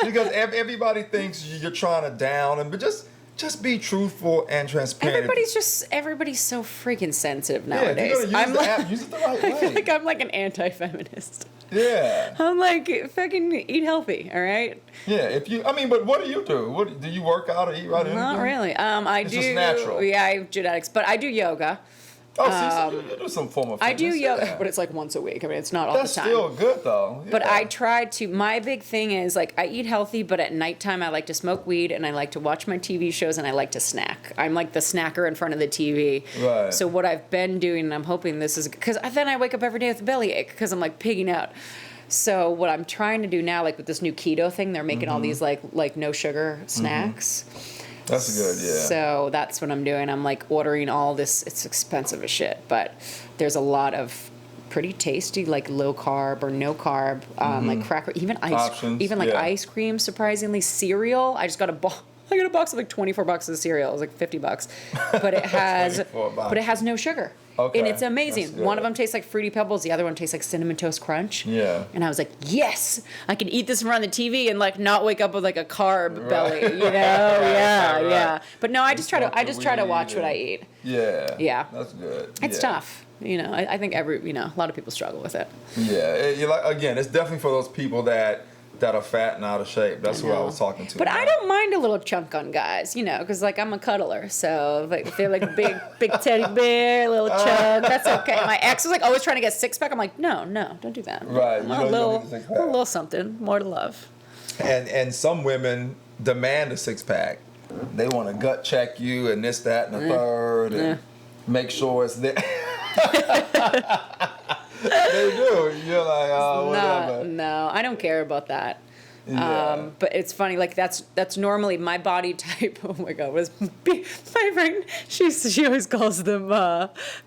Because everybody thinks you're trying to down them, but just be truthful and transparent. Everybody's so freaking sensitive nowadays. If you're gonna use the app, use it the right way. I feel like I'm like an anti-feminist. Yeah. I'm like, fucking eat healthy, all right? Yeah, but what do you do? Do you work out or eat right? Not really. It's just natural. Yeah, I have genetics, but I do yoga. Oh, so you do some form of fitness. I do yoga, but it's like once a week. I mean, it's not all the time. That's still good, though. Yeah. But I try to, my big thing is, like, I eat healthy, but at nighttime I like to smoke weed, and I like to watch my TV shows, and I like to snack. I'm like the snacker in front of the TV. Right. So what I've been doing, and I'm hoping this is, because then I wake up every day with a bellyache, because I'm, like, pigging out. So what I'm trying to do now, like with this new keto thing, they're making all these, like no sugar snacks. That's good, yeah. So that's what I'm doing. I'm like ordering all this. It's expensive as shit, but there's a lot of pretty tasty, like low carb or no carb, like cracker, even Options, ice cream. Surprisingly, cereal. I just got a box. I got a box of like $24 of cereal. It was like $50, but it has no sugar. Okay, And it's amazing. One of them tastes like Fruity Pebbles. The other one tastes like Cinnamon Toast Crunch. Yeah. And I was like, yes, I can eat this in front of the TV and like not wake up with like a carb belly, you know? Yeah. But no, I just try to watch what I eat. Yeah. Yeah. That's good. It's tough. You know, I think a lot of people struggle with it. Yeah. Again, it's definitely for those people that are fat and out of shape. That's who I was talking to. But I don't mind a little chunk on guys, you know, because like I'm a cuddler, so if they're like big teddy bear, little chunk, that's okay. My ex was like always trying to get six pack. I'm like, no, don't do that. Right, I want a little something more to love. And some women demand a six pack. They want to gut check you and this, that, and the third, and make sure it's there. They do. You're like, oh, whatever. No, I don't care about that. Yeah. But it's funny, like that's normally my body type. Oh my god, was my friend? She always calls them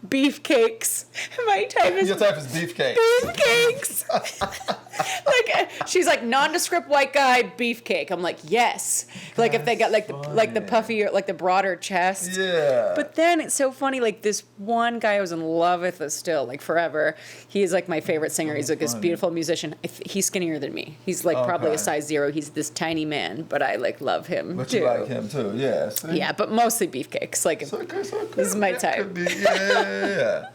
beefcakes. My type is your type is beefcake. Beefcakes. Like she's like nondescript white guy beefcake. I'm like yes. Like if they got like the puffy or like the broader chest. Yeah. But then it's so funny. Like this one guy I was in love with is still like forever. He's like my favorite singer. He's like this beautiful musician. He's skinnier than me. He's like probably a size 0. He's this tiny man, but I like love him But too. you like him too, yeah. See? Yeah, but mostly beefcakes. Like So this is my type. Yeah.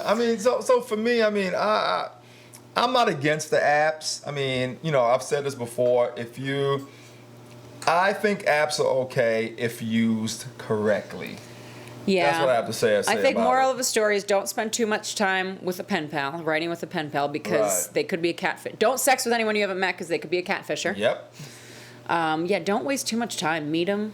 I mean, so for me, I mean, I'm not against the apps. I mean, you know, I've said this before. I think apps are okay if used correctly. Yeah. That's what I have to say. I think moral of the story is don't spend too much time with a pen pal, writing with a pen pal, because they could be a catfish. Don't sex with anyone you haven't met because they could be a catfisher. Yep. Don't waste too much time. Meet them.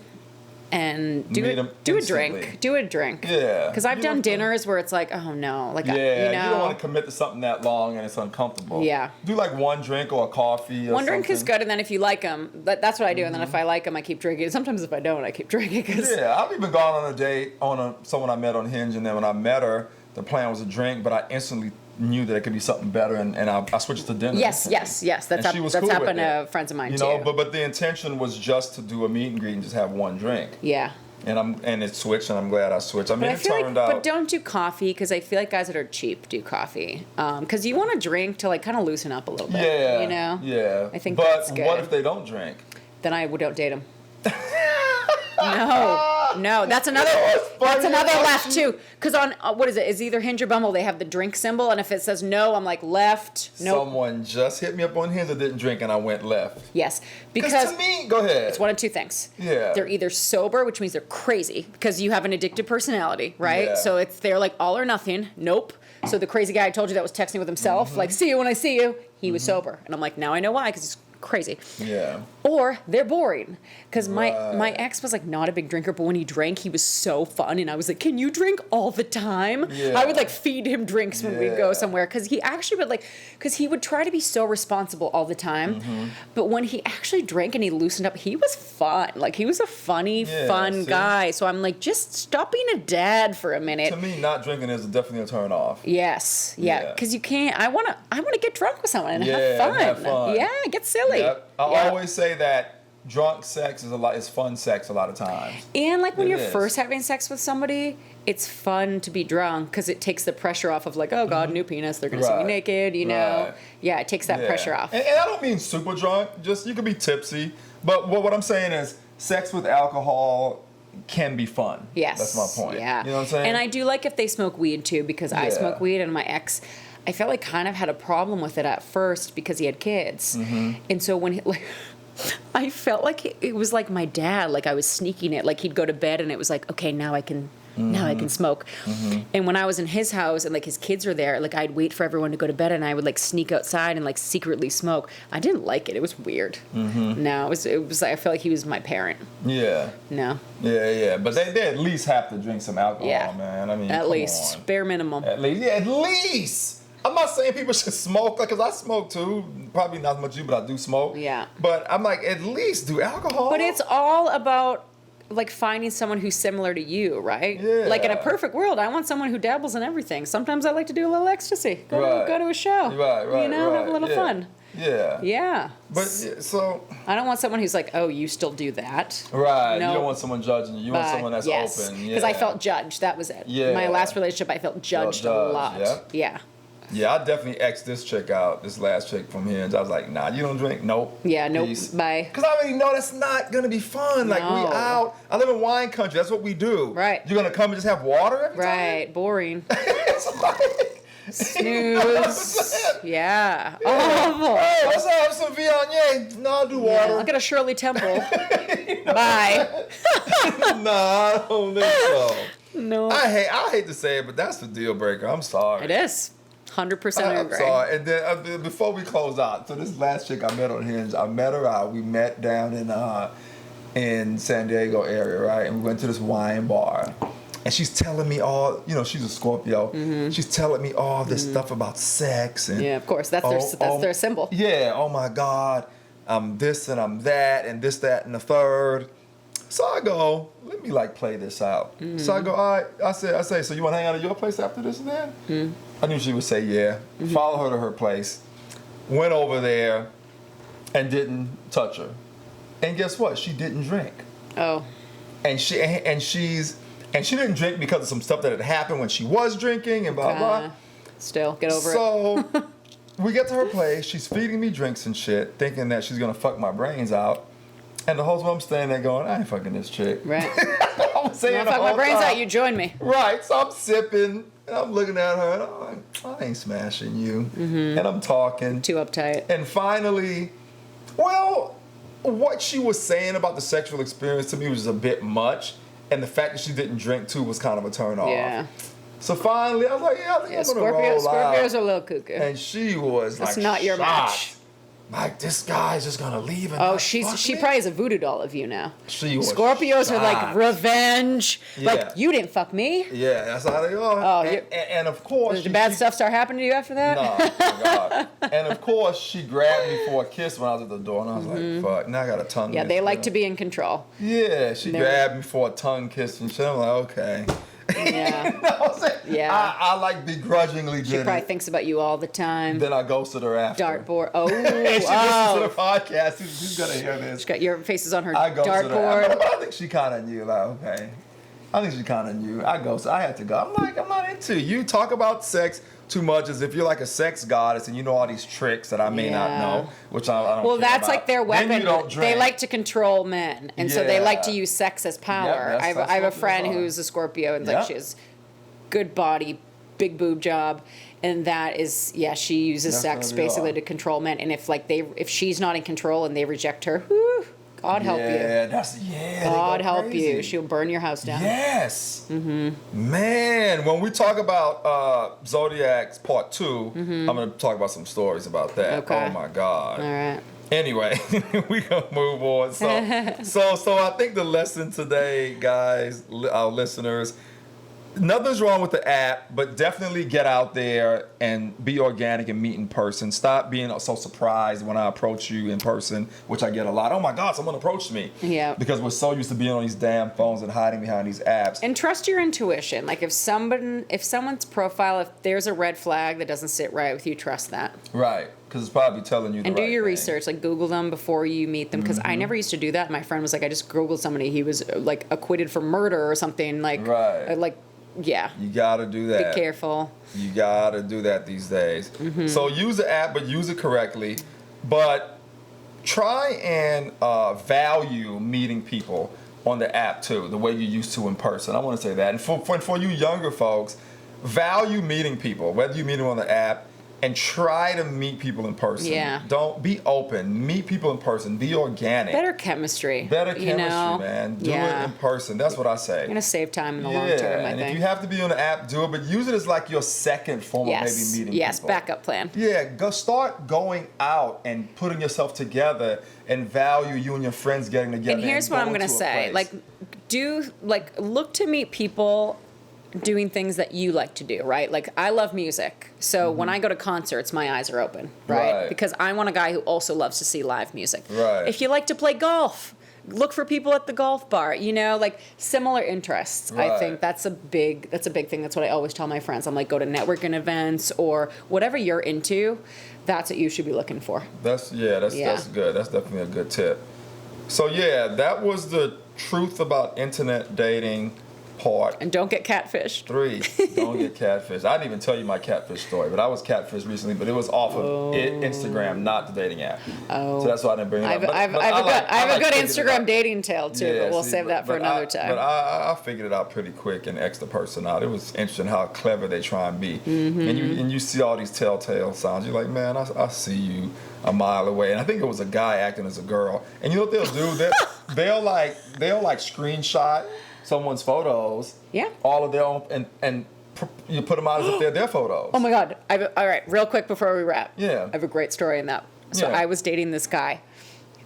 And do a drink. Yeah. Because I've done dinners where it's like, oh no, like you know, don't want to commit to something that long and it's uncomfortable. Yeah. Do like one drink or a coffee. Or one drink something. is good, and then if you like them, that's what I do. And then if I like them, I keep drinking. Sometimes if I don't, I keep drinking. I've even gone on a date someone I met on Hinge, and then when I met her, the plan was a drink, but I instantly knew that it could be something better, and I switched to dinner. Yes. That's happened to friends of mine too. You know, but the intention was just to do a meet and greet and just have one drink. Yeah. And it switched, and I'm glad I switched. I mean, it turned out. But don't do coffee, because I feel like guys that are cheap do coffee, because you want to drink to like kind of loosen up a little bit. Yeah. You know. Yeah. I think that's good. But what if they don't drink? Then I don't date them. No, that's another left too. Because on what is it? It's either Hinge or Bumble. They have the drink symbol, and if it says no, I'm like left. Nope. Someone just hit me up on Hinge that didn't drink, and I went left. Yes, because to me, go ahead. It's one of two things. Yeah, they're either sober, which means they're crazy because you have an addictive personality, right? Yeah. So they're like all or nothing. Nope. So the crazy guy I told you that was texting with himself, like see you when I see you. He was sober, and I'm like, now I know why, because he's crazy. Yeah. Or they're boring. Because my ex was like not a big drinker, but when he drank, he was so fun. And I was like, can you drink all the time? Yeah. I would like feed him drinks when we'd go somewhere. Because he actually would because he would try to be so responsible all the time. But when he actually drank and he loosened up, he was fun. Like he was a funny, fun guy. So I'm like, just stop being a dad for a minute. To me, not drinking is definitely a turn off. Yes. Yeah. Because you can't, I want to get drunk with someone and have fun. Yeah, get silly. Yep. I always say that drunk sex is fun sex a lot of times. And like when you're first having sex with somebody, it's fun to be drunk because it takes the pressure off of like, oh God, new penis, they're going to see me naked, you know? Right. Yeah, it takes that pressure off. And I don't mean super drunk, just you could be tipsy. But what I'm saying is sex with alcohol can be fun. Yes. That's my point. Yeah. You know what I'm saying? And I do like if they smoke weed too, because I smoke weed, and my ex, I felt like kind of had a problem with it at first because he had kids. And so when I felt like it was like my dad, like I was sneaking it. Like he'd go to bed and it was like, okay, now I can smoke. And when I was in his house and like his kids were there, like I'd wait for everyone to go to bed and I would like sneak outside and like secretly smoke. I didn't like it. It was weird. No, it was like, I felt like he was my parent. Yeah. No. Yeah. But they at least have to drink some alcohol, man. I mean, at least bare minimum. At least. Yeah, at least. I'm not saying people should smoke, because I smoke too. Probably not as much as you, but I do smoke. Yeah. But I'm like, at least do alcohol. But it's all about like finding someone who's similar to you, right? Yeah. Like in a perfect world, I want someone who dabbles in everything. Sometimes I like to do a little ecstasy. Go to a show. Right. You know, have a little fun. Yeah. Yeah. But so. I don't want someone who's like, oh, you still do that. Right. No. You don't want someone judging you. You want someone that's open. Because I felt judged. That was it. Yeah. My last relationship, I felt judged a lot. Yeah. Yeah, I definitely X'd this chick out, this last chick from Hinge. I was like, nah, you don't drink? Nope. Yeah, nope. Peace. Bye. Because I already know that's not going to be fun. Like, we out. I live in wine country. That's what we do. Right. You're going to come and just have water every time? Right. Boring. It's like... Snooze. Yeah. Awful. Hey, let's have some Viognier. No, I'll do water. Yeah, I'll get a Shirley Temple. Bye. Nah, I don't think so. No. I hate to say it, but that's the deal breaker. I'm sorry. It is. 100% I'm agree. sorry. And then before we close out, so this last chick I met on Hinge, I met her out. We met down in San Diego area, right? And we went to this wine bar. And she's telling me all, she's a Scorpio. Mm-hmm. She's telling me all this stuff about sex. And, yeah, of course. That's their symbol. Yeah, oh my God. I'm this and I'm that and this, that, and the third. So I go, let me play this out. Mm-hmm. So I go, all right. I say, so you want to hang out at your place after this and then? Mm-hmm. I knew she would say yeah. Mm-hmm. Follow her to her place. Went over there and didn't touch her. And guess what? She didn't drink. Oh. And she didn't drink because of some stuff that had happened when she was drinking and blah, blah. Still, get over it. So we get to her place. She's feeding me drinks and shit, thinking that she's going to fuck my brains out. And the whole time I'm standing there going, I ain't fucking this chick. Right. I'm saying fuck my brains out, you join me. Right. So I'm sipping and I'm looking at her and I'm like, I ain't smashing you. Mm-hmm. And I'm talking. Too uptight. And finally, what she was saying about the sexual experience to me was just a bit much. And the fact that she didn't drink too was kind of a turn off. Yeah. So finally, I was like, yeah, I think I'm gonna roll out. Scorpios are a little cuckoo. And she was That's not your match. Like, this guy's just gonna leave and she probably is a voodoo doll of you now. She was Scorpios shocked. are like revenge. Yeah. Like, you didn't fuck me. Yeah, that's how they are. Oh, and of course, did the bad stuff start happening to you after that? No, my God. And of course, she grabbed me for a kiss when I was at the door, and I was like, fuck, now I got a tongue. Yeah, they like to be in control. Yeah, she grabbed me for a tongue kiss and shit. I'm like, okay. Yeah. You know what I'm saying? Yeah. I like begrudgingly did it. She probably thinks about you all the time. Then I ghosted her after. Dartboard. Oh. And she listens to the podcast. She's going to hear this. She got your faces on her I ghosted dartboard. her. But I think she kind of knew, like, okay. I think she kind of knew. I had to go. I'm like, I'm not into it. You talk about sex too much as if you're like a sex goddess and you know all these tricks that I may not know, which I don't Well, care that's about. like their weapon. Then you don't drink. They like to control men, and so they like to use sex as power. Yeah, I have a friend who's a Scorpio, and like she has good body, big boob job, and that is she uses sex basically to control men. And if she's not in control and they reject her, whew, God help you. God help you. She'll burn your house down. Yes. Mm-hmm. Man, when we talk about Zodiac's Part 2, I'm going to talk about some stories about that. Okay. Oh my God. All right. Anyway, we gonna move on. So I think the lesson today, guys, our listeners, nothing's wrong with the app, but definitely get out there and be organic and meet in person. Stop being so surprised when I approach you in person, which I get a lot. Oh my God, someone approached me. Yeah. Because we're so used to being on these damn phones and hiding behind these apps. And trust your intuition. Like if someone's profile, if there's a red flag that doesn't sit right with you, trust that. Right. Because it's probably telling you the and right do your thing. Research, like Google them before you meet them. Because I never used to do that. My friend was like, I just Googled somebody. He was like acquitted for murder or something. Like, right. Yeah. You gotta do that. Be careful. You gotta do that these days. Mm-hmm. So use the app, but use it correctly. But try and value meeting people on the app too, the way you used to in person. I want to say that. And for you younger folks, value meeting people, whether you meet them on the app. And try to meet people in person. Yeah. Don't be open. Meet people in person. Be organic. Better chemistry. Man. Do it in person. That's what I say. You're gonna save time in the long term. I think. If you have to be on the app, do it. But use it as like your second form of maybe meeting people. Yes, backup plan. Yeah, start going out and putting yourself together and value you and your friends getting together. And here's what I'm gonna say: look to meet people doing things that you like to do, right? Like I love music. So when I go to concerts, my eyes are open, right? Because I want a guy who also loves to see live music. Right. If you like to play golf, look for people at the golf bar, you know, like similar interests. I Right. think that's a big thing. That's what I always tell my friends. I'm like, go to networking events or whatever you're into. That's what you should be looking for. That's good. That's definitely a good tip. So yeah, that was the truth about internet dating part. And don't get catfished. 3, don't get catfished. I didn't even tell you my catfish story, but I was catfished recently, but it was off of Instagram, not the dating app. So that's why I didn't bring it up. I have a good Instagram dating tale too, but we'll save that for another time. But I figured it out pretty quick and X the person out. It was interesting how clever they try and be. And you see all these telltale signs. You're like, man, I see you a mile away. And I think it was a guy acting as a girl. And you know what they'll do? They'll screenshot someone's photos, all of their own, and you put them out as if they're their photos. Oh my God. All right, real quick before we wrap. Yeah. I have a great story in that. So I was dating this guy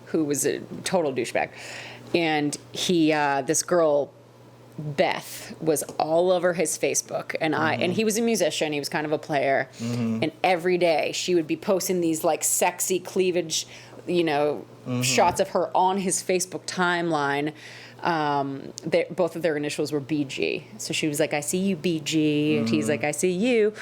who was a total douchebag. And this girl, Beth, was all over his Facebook. And he was a musician. He was kind of a player. And every day she would be posting these like sexy cleavage, you know, shots of her on his Facebook timeline. Both of their initials were BG. So she was like, I see you, BG. And he's like, I see you.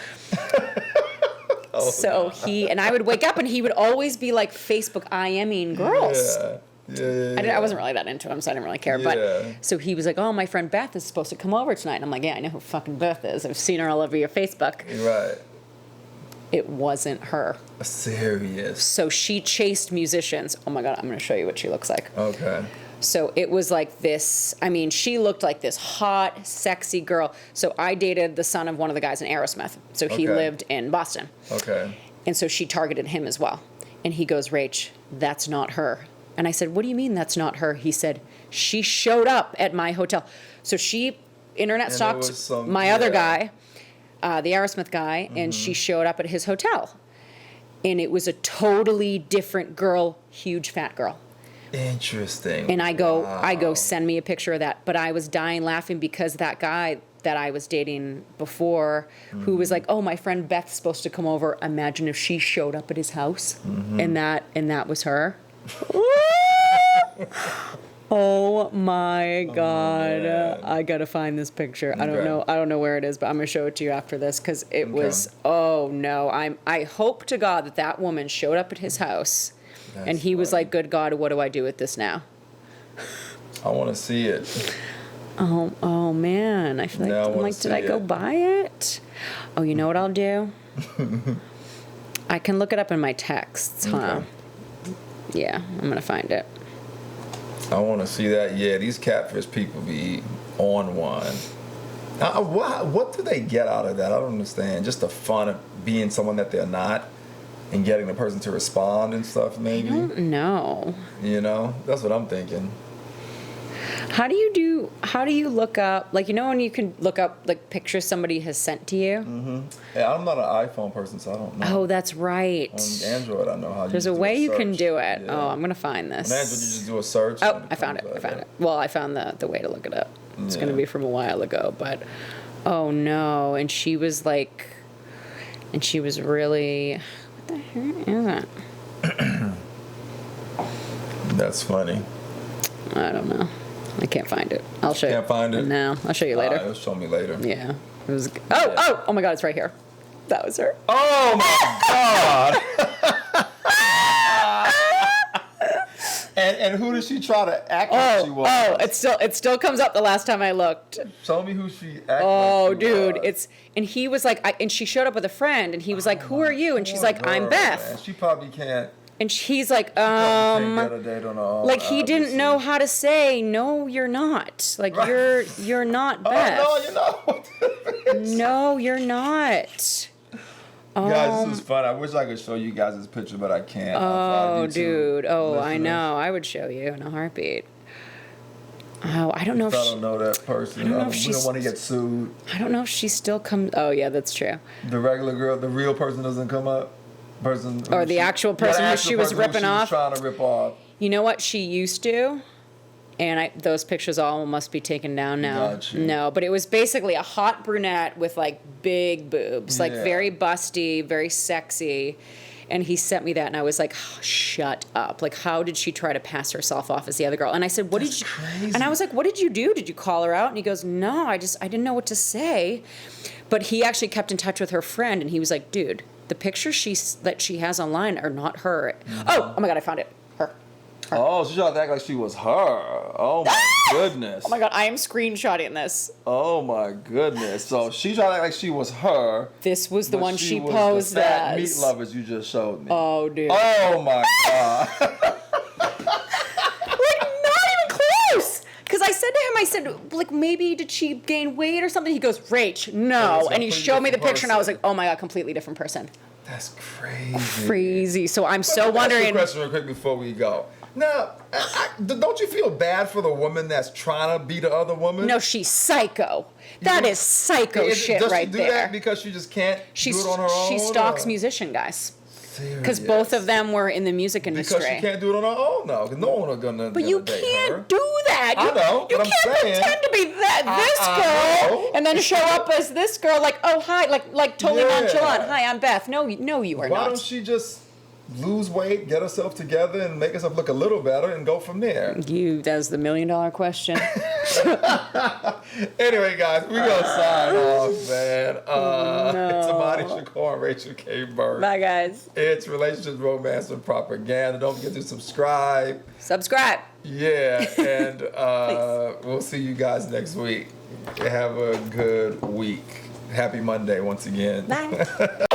I would wake up and he would always be like Facebook IMing girls. I wasn't really that into him, so I didn't really care. But so he was like, oh, my friend Beth is supposed to come over tonight. And I'm like, yeah, I know who fucking Beth is. I've seen her all over your Facebook. Right. It wasn't her. Serious. So she chased musicians. Oh my God, I'm going to show you what she looks like. Okay. So it was like this, I mean, she looked like this hot, sexy girl. So I dated the son of one of the guys in Aerosmith. So he lived in Boston. Okay. And so she targeted him as well. And he goes, Rach, that's not her. And I said, what do you mean that's not her? He said, she showed up at my hotel. So she internet stalked my other guy, the Aerosmith guy, and she showed up at his hotel. And it was a totally different girl, huge fat girl. Interesting. And I go, send me a picture of that. But I was dying laughing because that guy that I was dating before, who was like, oh, my friend Beth's supposed to come over. Imagine if she showed up at his house and that was her. Oh my God. I gotta find this picture. I don't know where it is, but I'm gonna show it to you after this because it was, oh no. I hope to God that woman showed up at his house. That's and he was like, good God, what do I do with this now? I want to see it. Oh man. I feel like, did I go buy it? Oh, you know what I'll do? I can look it up in my texts, huh? Okay. Yeah, I'm going to find it. I want to see that. Yeah, these catfish people be on one. What do they get out of that? I don't understand. Just the fun of being someone that they're not. And getting the person to respond and stuff, maybe? I don't know. You know? That's what I'm thinking. How do you look up, like, you know when you can look up, like, pictures somebody has sent to you? Yeah, I'm not an iPhone person, so I don't know. Oh, that's right. On Android, I know how There's a way you can do it. Yeah. Oh, I'm going to find this. On Android, you just do a search. Oh, I found it. Well, I found the way to look it up. It's going to be from a while ago, but, oh, no. And she was, like, really... What the heck is that? That's funny. I don't know. I can't find it. I'll show you. Can't find it? No, I'll show you later. It'll show me later. Yeah. It was. Oh my God! It's right here. That was her. Oh my God! and who did she try to act like she was? Oh, it still comes up. The last time I looked. Show me who she acted like. Oh, dude, and he was like, and she showed up with a friend, and he was like, "Who are you?" And she's like, "I'm Beth." Man. She probably can't. And he's like, can't get a date on her own, like he didn't know how to say, "No, you're not." Like you're not Beth. Oh no, you're not. No, you're not. Guys, this is fun. I wish I could show you guys this picture, but I can't. Oh, dude. Oh, I know. I would show you in a heartbeat. Oh, I don't know if I don't know that person. We don't want to get sued. I don't know if she still comes. Oh, yeah, that's true. The regular girl, the real person doesn't come up. Or the actual person who she was ripping off. Trying to rip off. You know what she used to? And those pictures all must be taken down now. Gotcha. No, but it was basically a hot brunette with like big boobs, like very busty, very sexy. And he sent me that, and I was like, oh, shut up. Like, how did she try to pass herself off as the other girl? And I said, what did you... Crazy. And I was like, what did you do? Did you call her out? And he goes, no, I didn't know what to say. But he actually kept in touch with her friend, and he was like, dude, the pictures that she has online are not her. Mm-hmm. Oh my God, I found it. Her. Oh, she tried to act like she was her. Oh my goodness. Oh my God, I am screenshotting this. Oh my goodness. So she tried to act like she was her. This was the one she was posed the fat as. meat lovers you just showed me. Oh, dude. Oh my God. Like, not even close. Because I said to him, like, maybe did she gain weight or something? He goes, Rach, no. And he showed me the picture, and I was like, oh my God, completely different person. That's crazy. Crazy. So I'm so wondering. Ask you a question real quick before we go. Now, don't you feel bad for the woman that's trying to be the other woman? No, she's psycho. That is psycho shit right there. Does she do that because she just can't do it on her own? She stalks musician guys. Because both of them were in the music industry. Because she can't do it on her own now. Because no one will gonna. But you can't do that. I know. You but can't I'm saying, pretend to be this girl and then show up as this girl, like, oh hi, like totally nonchalant. Hi, I'm Beth. No, you are not. Why don't she just lose weight, get herself together, and make herself look a little better, and go from there? That's the $1 million question. Anyway, guys, we're gonna sign off, man. No. It's Imani, Shakur, and Rachel K. Burke. Bye, guys. It's Relationships, Romance, and Propaganda. Don't forget to subscribe. Yeah, and we'll see you guys next week. Have a good week. Happy Monday once again. Bye.